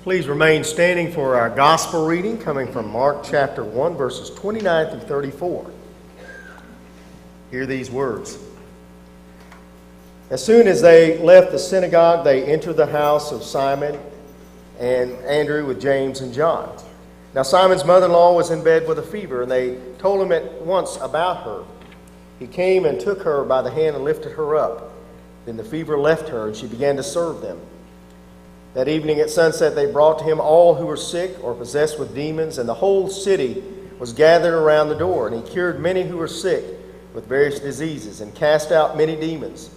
Please remain standing for our gospel reading coming from Mark chapter 1, verses 29 through 34. Hear these words. As soon as they left the synagogue, they entered the house of Simon and Andrew with James and John. Now Simon's mother-in-law was in bed with a fever, and they told him at once about her. He came and took her by the hand and lifted her up. Then the fever left her, and she began to serve them. That evening at sunset, they brought to him all who were sick or possessed with demons, and the whole city was gathered around the door. And he cured many who were sick with various diseases and cast out many demons.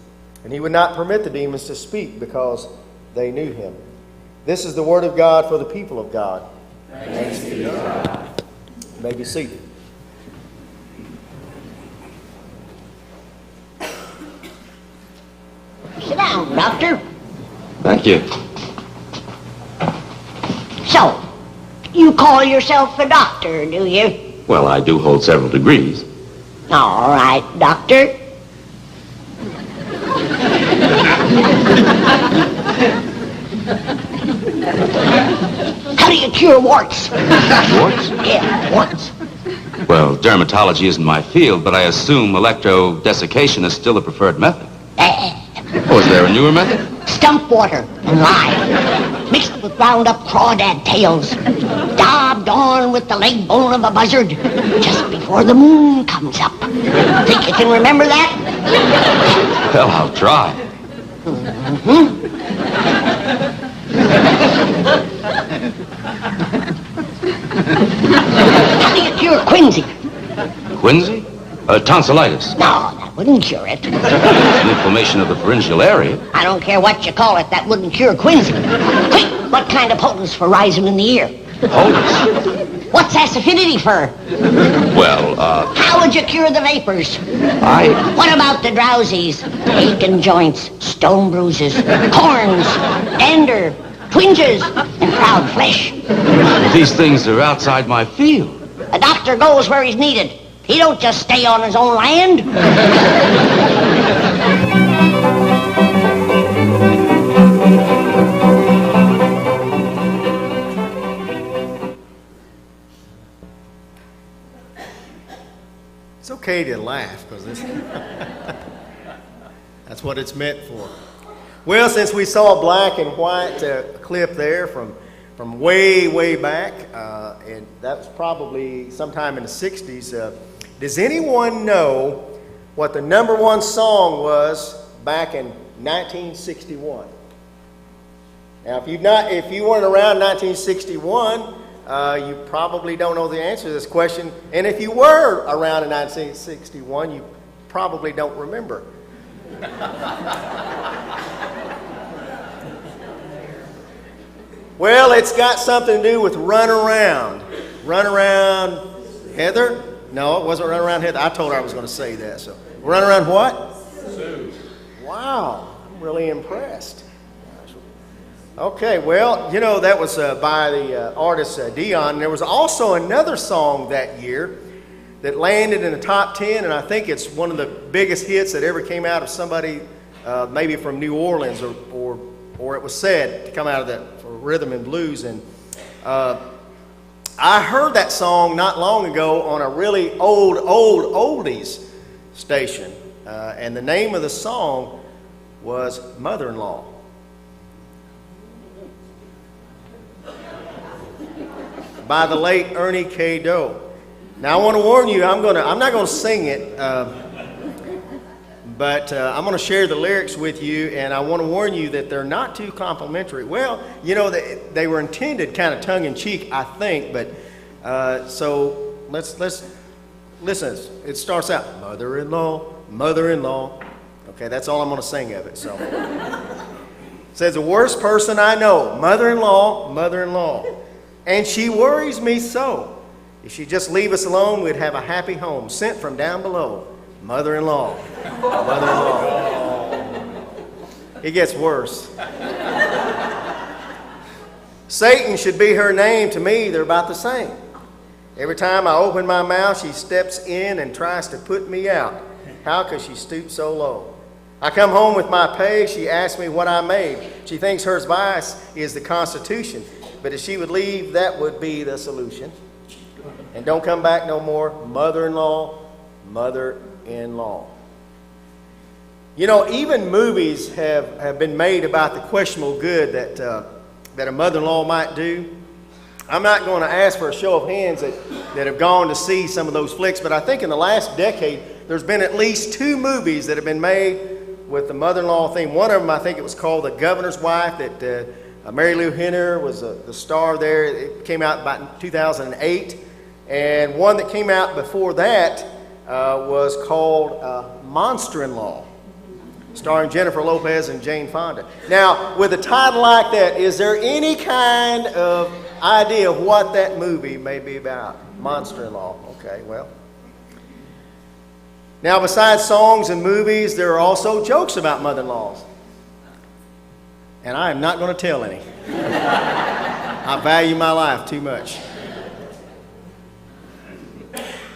And he would not permit the demons to speak because they knew him. This is the word of God for the people of God. Thanks be to God. You may be seated. Sit down, Doctor. Thank you. So, you call yourself a doctor, do you? Well, I do hold several degrees. All right, Doctor. How do you cure warts? Warts? Yeah, warts. Well, dermatology isn't my field, but I assume electrodesiccation is still the preferred method. Oh, is there a newer method? Stump water and lye, mixed with ground up crawdad tails, daubed on with the leg bone of a buzzard, just before the moon comes up. Think you can remember that? Well, I'll try. How do you cure quinsy? Quinsy? Tonsillitis. No, that wouldn't cure it. Inflammation of the pharyngeal area. I don't care what you call it, that wouldn't cure quinsy. Quick, what kind of potence for rising in the ear? Potence? What's acidity for? Well, How would you cure the vapors? I... What about the drowsies, aching joints, stone bruises, corns, dander, twinges, and proud flesh? These things are outside my field. A doctor goes where he's needed. He don't just stay on his own land. It's okay to laugh because that's what it's meant for. Well, since we saw a black and white clip there from way back, and that was probably sometime in the 60s, does anyone know what the number one song was back in 1961? Now, if you weren't around 1961, you probably don't know the answer to this question. And if you were around in 1961, you probably don't remember. Well, it's got something to do with Run Around. Run Around Heather? No, it wasn't Run Around Heather. I told her I was going to say that. So, Run Around what? Sue. Wow, I'm really impressed. Okay, well, you know, that was by the artist Dion. There was also another song that year that landed in the top 10, and I think it's one of the biggest hits that ever came out of somebody, maybe from New Orleans, or it was said to come out of that for rhythm and blues. And I heard that song not long ago on a really old oldies station, and the name of the song was Mother-in-Law. By the late Ernie K. Doe. Now I want to warn you, I'm not going to sing it, but I'm going to share the lyrics with you, and I want to warn you that they're not too complimentary. Well, you know, they were intended kind of tongue-in-cheek, I think, but so let's listen. It starts out, mother-in-law, mother-in-law. Okay, that's all I'm going to sing of it. So it says, the worst person I know, mother-in-law, mother-in-law. And she worries me so. If she'd just leave us alone, we'd have a happy home sent from down below. Mother-in-law. Mother-in-law. It gets worse. Satan should be her name. To me, they're about the same. Every time I open my mouth, she steps in and tries to put me out. How could she stoop so low? I come home with my pay. She asks me what I made. She thinks her vice is the Constitution. But if she would leave, that would be the solution. And don't come back no more. Mother-in-law, mother-in-law. You know, even movies have been made about the questionable good that a mother-in-law might do. I'm not going to ask for a show of hands that have gone to see some of those flicks, but I think in the last decade, there's been at least 2 movies that have been made with the mother-in-law theme. One of them, I think it was called The Governor's Wife, that Mary Lou Henner was the star there. It came out about 2008. And one that came out before that was called Monster-in-Law, starring Jennifer Lopez and Jane Fonda. Now, with a title like that, is there any kind of idea of what that movie may be about? Monster-in-Law. Okay, well. Now, besides songs and movies, there are also jokes about mother-in-laws. And I am not going to tell any. I value my life too much.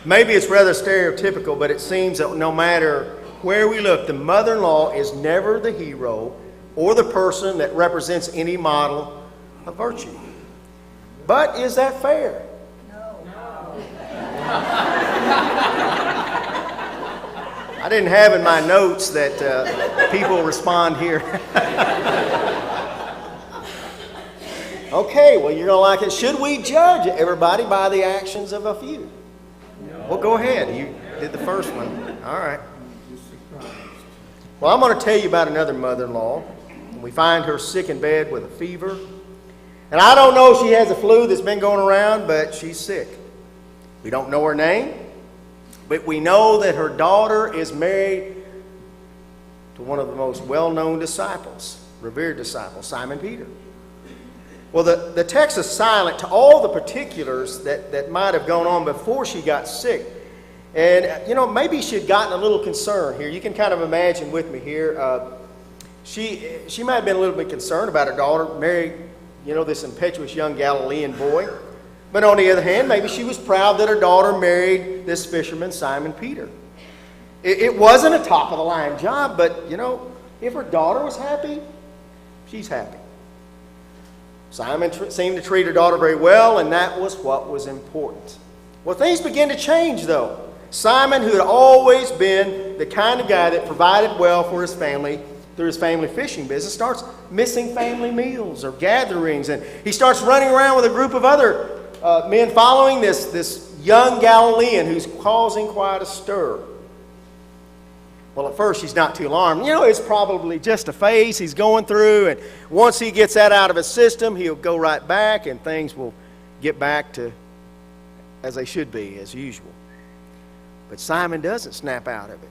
Maybe it's rather stereotypical, but it seems that no matter where we look, the mother-in-law is never the hero or the person that represents any model of virtue. But is that fair? I didn't have in my notes that people respond here. Okay, well, you're going to like it. Should we judge everybody by the actions of a few? Well, go ahead. You did the first one. All right. Well, I'm going to tell you about another mother-in-law. We find her sick in bed with a fever. And I don't know if she has a flu that's been going around, but she's sick. We don't know her name, but we know that her daughter is married to one of the most well-known disciples, revered disciples, Simon Peter. Well, the text is silent to all the particulars that might have gone on before she got sick. And, you know, maybe she had gotten a little concerned here. You can kind of imagine with me here. She might have been a little bit concerned about her daughter married, you know, this impetuous young Galilean boy. But on the other hand, maybe she was proud that her daughter married this fisherman, Simon Peter. It wasn't a top-of-the-line job, but, you know, if her daughter was happy, she's happy. Simon seemed to treat her daughter very well, and that was what was important. Well, things began to change, though. Simon, who had always been the kind of guy that provided well for his family through his family fishing business, starts missing family meals or gatherings, and he starts running around with a group of other men following this young Galilean who's causing quite a stir. Well, at first, she's not too alarmed. You know, it's probably just a phase he's going through, and once he gets that out of his system, he'll go right back, and things will get back to as they should be, as usual. But Simon doesn't snap out of it.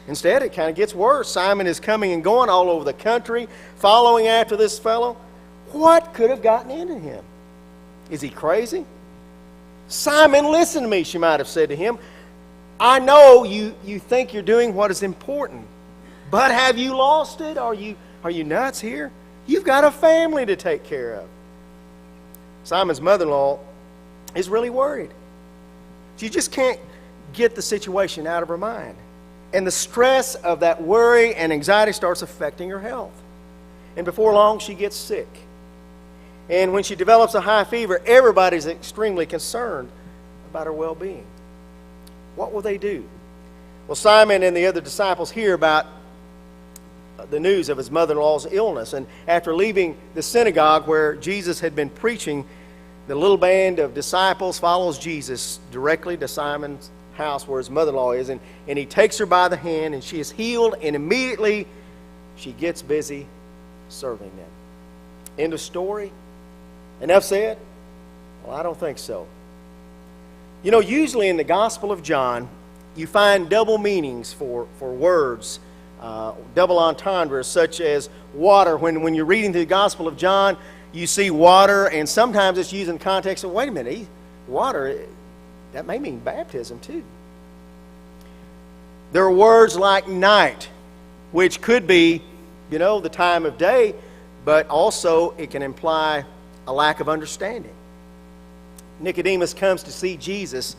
Instead, it kind of gets worse. Simon is coming and going all over the country, following after this fellow. What could have gotten into him? Is he crazy? Simon, listen to me, she might have said to him. I know you think you're doing what is important, but have you lost it? Are you nuts here? You've got a family to take care of. Simon's mother-in-law is really worried. She just can't get the situation out of her mind. And the stress of that worry and anxiety starts affecting her health. And before long, she gets sick. And when she develops a high fever, everybody's extremely concerned about her well-being. What will they do? Well, Simon and the other disciples hear about the news of his mother-in-law's illness. And after leaving the synagogue where Jesus had been preaching, the little band of disciples follows Jesus directly to Simon's house where his mother-in-law is. And he takes her by the hand, and she is healed, and immediately she gets busy serving them. End of story? Enough said? Well, I don't think so. You know, usually in the Gospel of John, you find double meanings for words, double entendres, such as water. When you're reading the Gospel of John, you see water, and sometimes it's used in the context of, wait a minute, water, that may mean baptism too. There are words like night, which could be, you know, the time of day, but also it can imply a lack of understanding. Nicodemus comes to see Jesus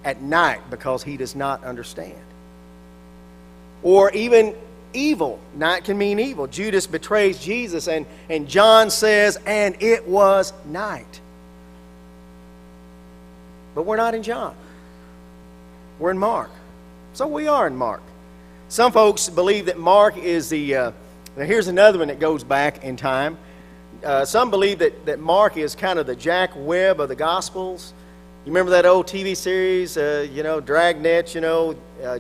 at night because he does not understand. Or even evil. Night can mean evil. Judas betrays Jesus, and John says, and it was night. But we're not in John. We're in Mark. So we are in Mark. Some folks believe that Mark is the... now here's another one that goes back in time. Some believe that Mark is kind of the Jack Webb of the Gospels. You remember that old TV series, Dragnet,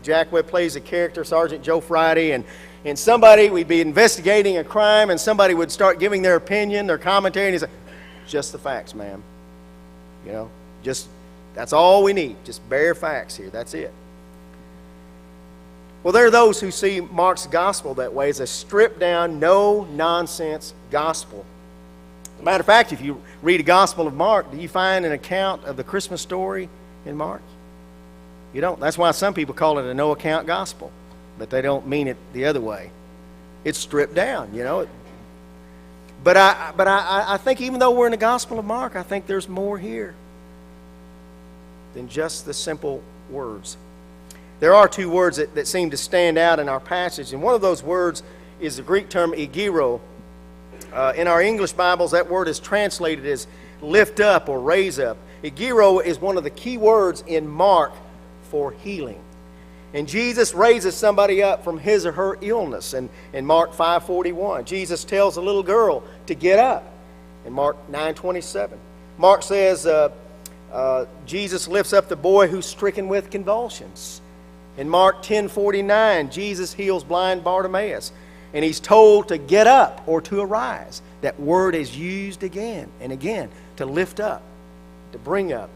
Jack Webb plays a character, Sergeant Joe Friday, and somebody, we'd be investigating a crime, and somebody would start giving their opinion, their commentary, and he'd say, just the facts, ma'am. That's all we need, just bare facts here, that's it. Well, there are those who see Mark's gospel that way, as a stripped-down, no-nonsense gospel. As a matter of fact, if you read the Gospel of Mark, do you find an account of the Christmas story in Mark? You don't. That's why some people call it a no-account gospel, but they don't mean it the other way. It's stripped down, But I think even though we're in the Gospel of Mark, I think there's more here than just the simple words. There are two words that seem to stand out in our passage, and one of those words is the Greek term egiro. In our English Bibles, that word is translated as lift up or raise up. Egiro is one of the key words in Mark for healing. And Jesus raises somebody up from his or her illness. And in Mark 5:41, Jesus tells a little girl to get up. In Mark 9:27, Mark says Jesus lifts up the boy who's stricken with convulsions. In Mark 10:49, Jesus heals blind Bartimaeus. And he's told to get up or to arise. That word is used again and again, to lift up, to bring up.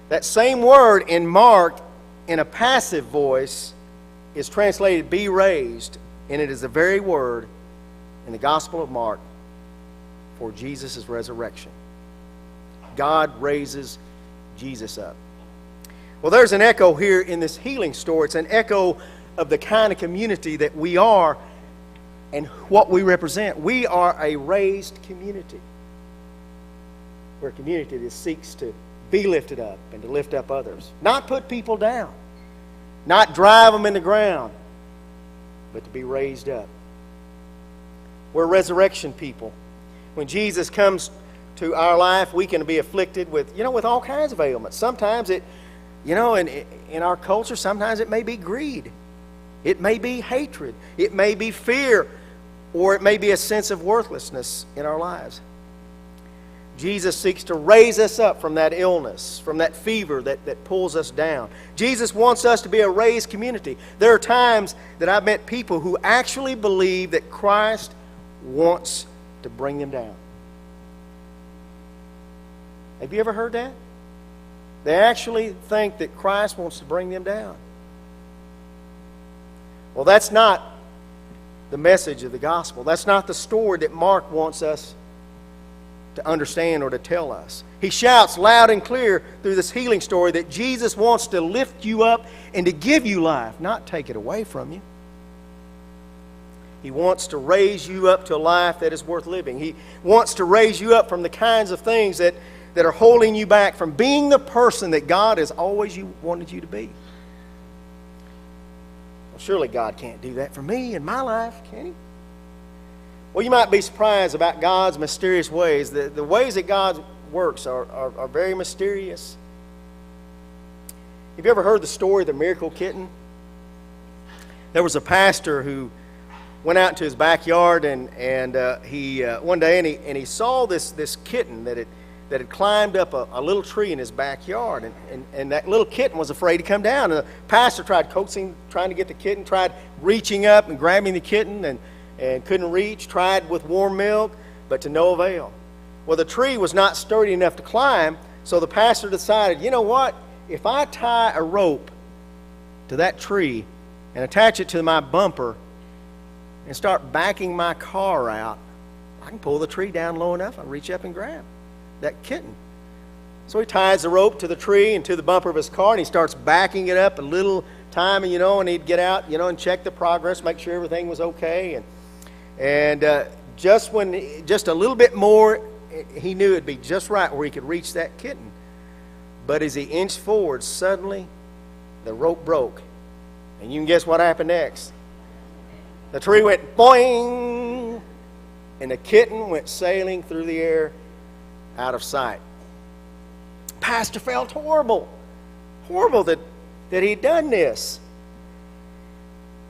That same word in Mark, in a passive voice, is translated be raised, and it is the very word in the Gospel of Mark for Jesus' resurrection. God raises Jesus up. Well, there's an echo here in this healing story. It's an echo of the kind of community that we are and what we represent. We are a raised community. We're a community that seeks to be lifted up and to lift up others. Not put people down. Not drive them in the ground, but to be raised up. We're resurrection people. When Jesus comes to our life, we can be afflicted with all kinds of ailments. Sometimes it, in our culture, sometimes it may be greed. It may be hatred. It may be fear. Or it may be a sense of worthlessness in our lives. Jesus seeks to raise us up from that illness, from that fever that pulls us down. Jesus wants us to be a raised community. There are times that I've met people who actually believe that Christ wants to bring them down. Have you ever heard that? They actually think that Christ wants to bring them down. Well, that's not the message of the gospel. That's not the story that Mark wants us to understand or to tell us. He shouts loud and clear through this healing story that Jesus wants to lift you up and to give you life, not take it away from you. He wants to raise you up to a life that is worth living. He wants to raise you up from the kinds of things that are holding you back from being the person that God has always wanted you to be. Well, surely God can't do that for me in my life, can He? Well, you might be surprised about God's mysterious ways. The ways that God works are very mysterious. Have you ever heard the story of the miracle kitten? There was a pastor who went out into his backyard and he one day and he saw this kitten that had climbed up a little tree in his backyard, and that little kitten was afraid to come down. And the pastor tried coaxing, trying to get the kitten, tried reaching up and grabbing the kitten and couldn't reach, tried with warm milk, but to no avail. Well, the tree was not sturdy enough to climb, so the pastor decided, you know what? If I tie a rope to that tree and attach it to my bumper and start backing my car out, I can pull the tree down low enough, I'll reach up and grab that kitten. So he ties the rope to the tree and to the bumper of his car, and he starts backing it up a little time, and he'd get out, and check the progress, make sure everything was okay. And just a little bit more, he knew it'd be just right where he could reach that kitten. But as he inched forward, suddenly the rope broke. And you can guess what happened next. The tree went boing, and the kitten went sailing through the air out of sight. Pastor felt horrible that he'd done this.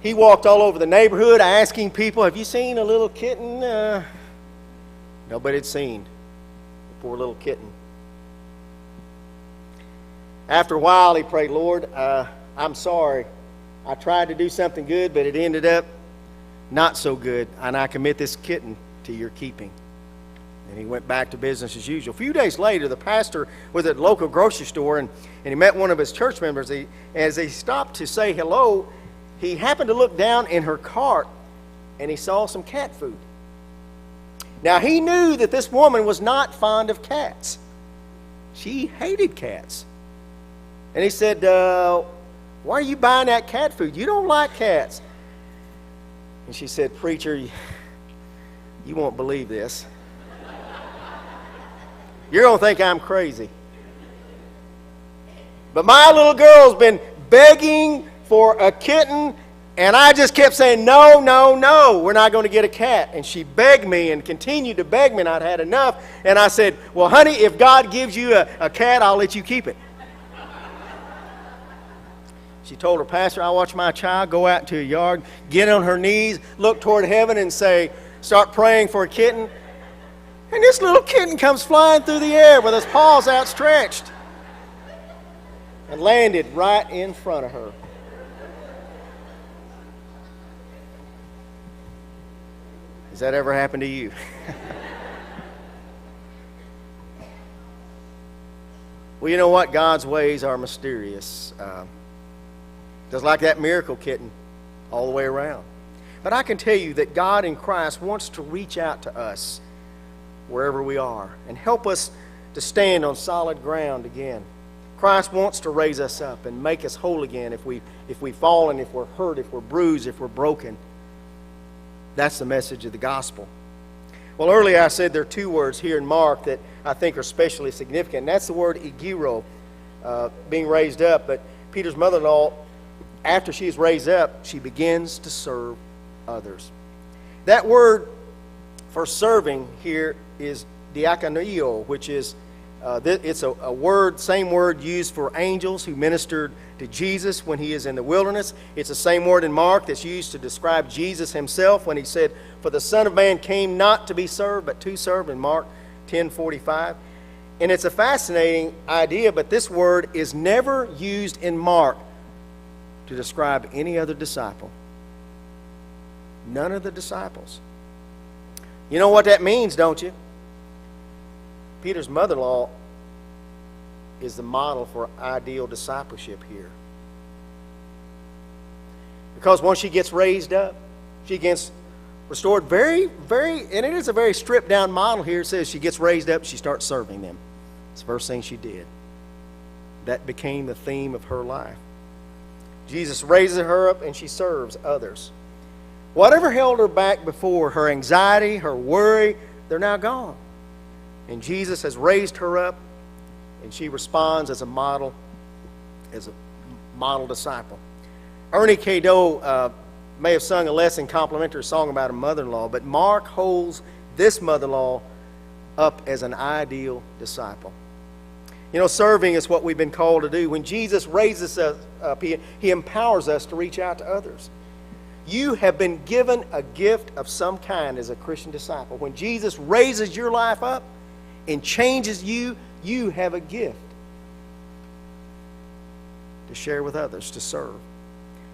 He walked all over the neighborhood asking people, have you seen a little kitten? Nobody had seen the poor little kitten. After a while, he prayed, Lord, I'm sorry. I tried to do something good, but it ended up not so good, and I commit this kitten to your keeping. And he went back to business as usual. A few days later, the pastor was at the local grocery store, and he met one of his church members. As he stopped to say hello, he happened to look down in her cart, and he saw some cat food. Now, he knew that this woman was not fond of cats. She hated cats. And he said, why are you buying that cat food? You don't like cats. And she said, preacher, you won't believe this. You're going to think I'm crazy. But my little girl's been begging for a kitten, and I just kept saying, no, no, no, we're not going to get a cat. And she begged me and continued to beg me, and I'd had enough. And I said, well, honey, if God gives you a cat, I'll let you keep it. She told her pastor, I watched my child go out into a yard, get on her knees, look toward heaven and start praying for a kitten. And this little kitten comes flying through the air with his paws outstretched and landed right in front of her. Has that ever happened to you? Well, you know what? God's ways are mysterious. Just like that miracle kitten all the way around. But I can tell you that God in Christ wants to reach out to us wherever we are and help us to stand on solid ground again. Christ wants to raise us up and make us whole again if we've fallen, if we're hurt, if we're bruised, if we're broken. That's the message of the gospel. Well, earlier I said there are two words here in Mark that I think are especially significant. And that's the word egiro, being raised up. But Peter's mother-in-law, after she's raised up, she begins to serve others. That word for serving here is diakonio, which is it's a word, same word used for angels who ministered to Jesus when he is in the wilderness. It's the same word in Mark that's used to describe Jesus himself when he said, "For the Son of Man came not to be served, but to serve," in Mark 10:45. And it's a fascinating idea, but this word is never used in Mark to describe any other disciple. None of the disciples. You know what that means, don't you? Peter's mother-in-law is the model for ideal discipleship here. Because once she gets raised up, she gets restored and it is a very stripped down model here. It says she gets raised up, she starts serving them. It's the first thing she did. That became the theme of her life. Jesus raises her up and she serves others. Whatever held her back before, her anxiety, her worry, they're now gone. And Jesus has raised her up, and she responds as a model disciple. Ernie K. Doe may have sung a less than complimentary song about a mother-in-law, but Mark holds this mother-in-law up as an ideal disciple. You know, serving is what we've been called to do. When Jesus raises us up, He empowers us to reach out to others. You have been given a gift of some kind as a Christian disciple. When Jesus raises your life up and changes you, you have a gift to share with others, to serve.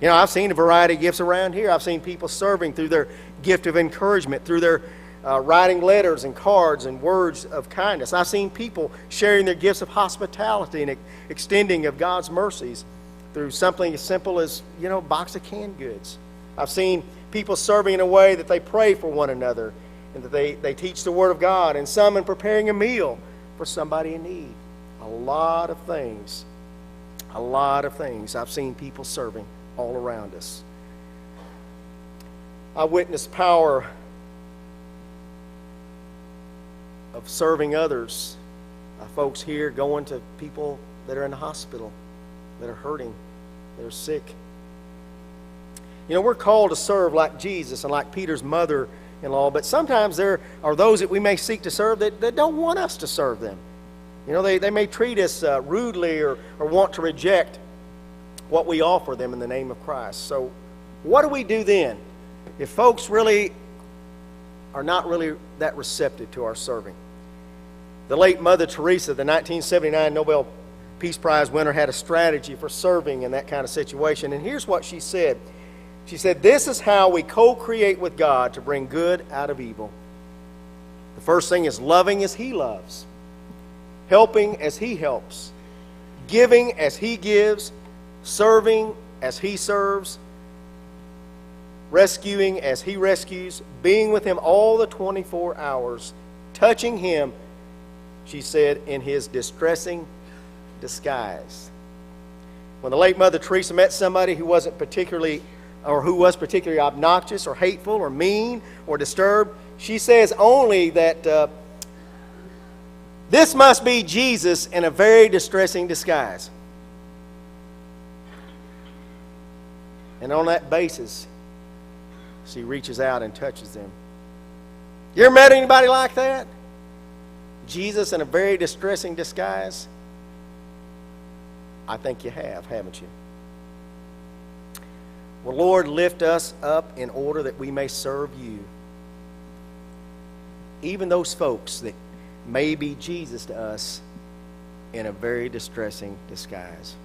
You know, I've seen a variety of gifts around here. I've seen people serving through their gift of encouragement, through their writing letters and cards and words of kindness. I've seen people sharing their gifts of hospitality and extending of God's mercies through something as simple as, a box of canned goods. I've seen people serving in a way that they pray for one another and that they teach the Word of God, and some in preparing a meal for somebody in need. A lot of things I've seen people serving all around us. I witnessed power of serving others. Folks here going to people that are in the hospital, that are hurting, that are sick. You know, we're called to serve like Jesus and like Peter's mother-in-law, but sometimes there are those that we may seek to serve that don't want us to serve them. You know, they may treat us rudely or want to reject what we offer them in the name of Christ. So what do we do then if folks really are not really that receptive to our serving? The late Mother Teresa, the 1979 Nobel Peace Prize winner, had a strategy for serving in that kind of situation. And here's what she said. She said, "This is how we co-create with God to bring good out of evil. The first thing is loving as He loves, helping as He helps, giving as He gives, serving as He serves, rescuing as He rescues, being with Him all the 24 hours, touching Him," she said, "in His distressing disguise." When the late Mother Teresa met somebody who was particularly obnoxious or hateful or mean or disturbed, she says only that this must be Jesus in a very distressing disguise. And on that basis, she reaches out and touches them. You ever met anybody like that? Jesus in a very distressing disguise? I think you have, haven't you? Well, Lord, lift us up in order that we may serve you. Even those folks that may be Jesus to us in a very distressing disguise.